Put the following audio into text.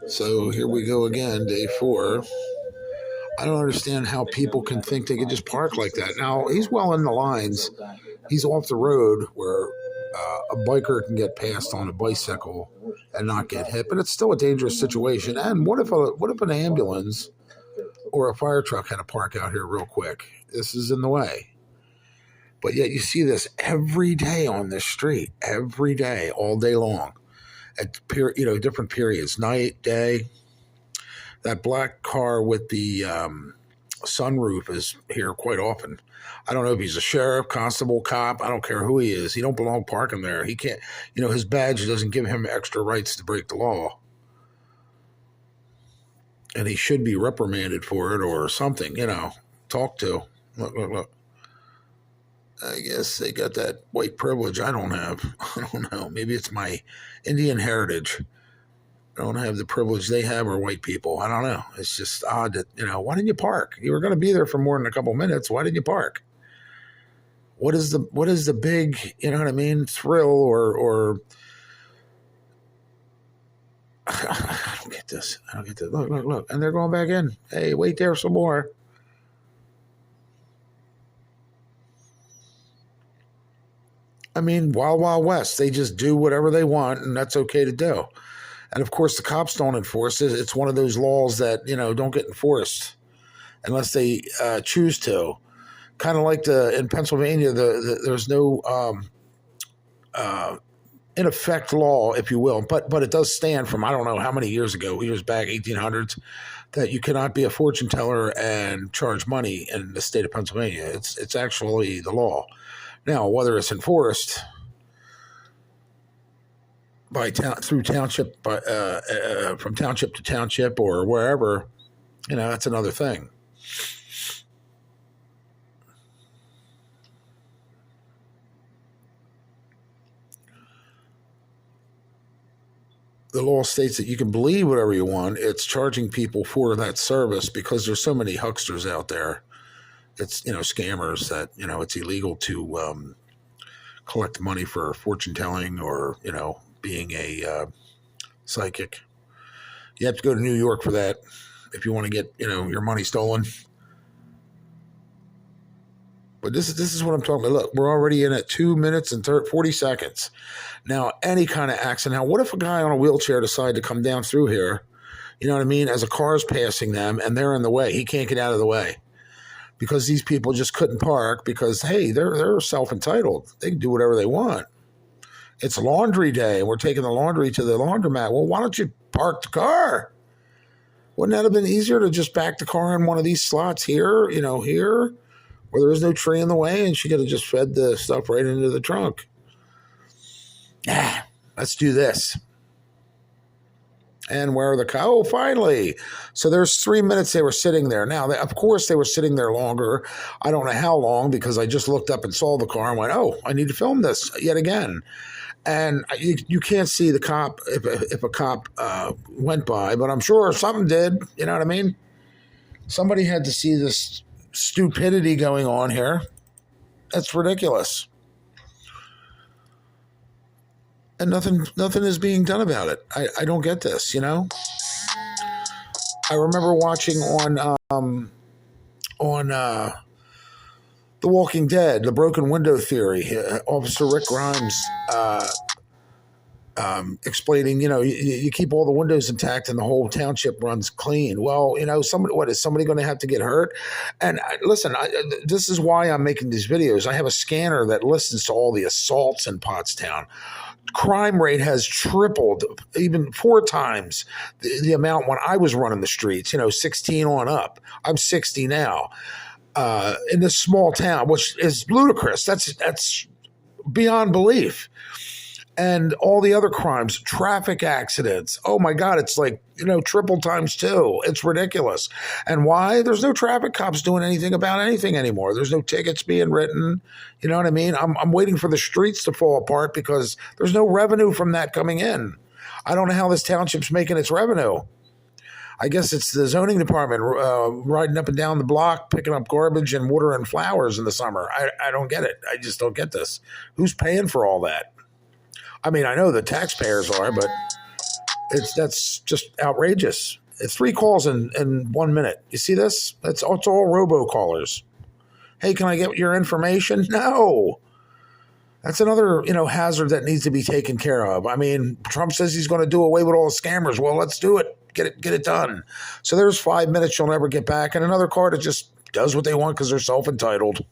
So here we go again, day 4. I don't understand how people can think they could just park like that. Now, he's well in the lines. He's off the road where a biker can get past on a bicycle and not get hit, but it's still a dangerous situation. And what if an ambulance or a fire truck had to park out here real quick? This is in the way. But yet you see this every day on this street, every day, all day long, at different periods, night, day. That black car with the sunroof is here quite often. I don't know if he's a sheriff, constable, cop. I don't care who he is. He don't belong parking there. He can't. His badge doesn't give him extra rights to break the law, and he should be reprimanded for it or something. Talk to. Look. I guess they got that white privilege I don't have. I don't know. Maybe it's my Indian heritage. I don't have the privilege they have, or white people. I don't know. It's just odd that, why didn't you park? You were going to be there for more than a couple minutes. Why didn't you park? What is the big, thrill or I don't get this. Look. And they're going back in. Hey, wait there some more. I mean, Wild Wild West. They just do whatever they want, and that's okay to do. And of course, the cops don't enforce it. It's one of those laws that, don't get enforced unless they choose to. Kind of like in Pennsylvania, there's no in effect law, if you will, but it does stand from I don't know how many years back, 1800s, that you cannot be a fortune teller and charge money in the state of Pennsylvania. It's actually the law. Now, whether it's enforced through township, from township to township or wherever, that's another thing. The law states that you can believe whatever you want. It's charging people for that service because there's so many hucksters out there. It's, scammers that, it's illegal to collect money for fortune telling or, being a psychic. You have to go to New York for that if you want to get, your money stolen. But this is what I'm talking about. Look, we're already in at 2 minutes and 40 seconds. Now, any kind of accident. Now, what if a guy on a wheelchair decided to come down through here, you know what I mean, as a car's passing them and they're in the way. He can't get out of the way because these people just couldn't park because, hey, they're self-entitled. They can do whatever they want. It's laundry day and we're taking the laundry to the laundromat. Well, why don't you park the car? Wouldn't that have been easier to just back the car in one of these slots here, here, where there is no tree in the way, and she could have just fed the stuff right into the trunk. Let's do this. And where are the cows? Oh, finally. So there's 3 minutes they were sitting there. Now, of course, they were sitting there longer. I don't know how long because I just looked up and saw the car and went, oh, I need to film this yet again. And you can't see the cop if a cop went by, but I'm sure something did. You know what I mean? Somebody had to see this stupidity going on here. That's ridiculous. And nothing is being done about it. I don't get this, I remember watching on The Walking Dead, the broken window theory. Officer Rick Grimes explaining, you keep all the windows intact and the whole township runs clean. Well, is somebody going to have to get hurt? And listen, this is why I'm making these videos. I have a scanner that listens to all the assaults in Pottstown. Crime rate has tripled, even 4 times the amount when I was running the streets, 16 on up. I'm 60 now. In this small town, which is ludicrous. That's beyond belief. And all the other crimes, traffic accidents. Oh my God, it's like, triple times 2. It's ridiculous. And why? There's no traffic cops doing anything about anything anymore. There's no tickets being written. You know what I mean? I'm waiting for the streets to fall apart because there's no revenue from that coming in. I don't know how this township's making its revenue. I guess it's the zoning department riding up and down the block, picking up garbage and watering flowers in the summer. I don't get it. I just don't get this. Who's paying for all that? I mean, I know the taxpayers are, but That's just outrageous. It's 3 calls in 1 minute. You see this? It's all robocallers. Hey, can I get your information? No. That's another, hazard that needs to be taken care of. I mean, Trump says he's going to do away with all the scammers. Well, let's do it. Get it done. So there's 5 minutes you'll never get back, and another car that just does what they want because they're self-entitled.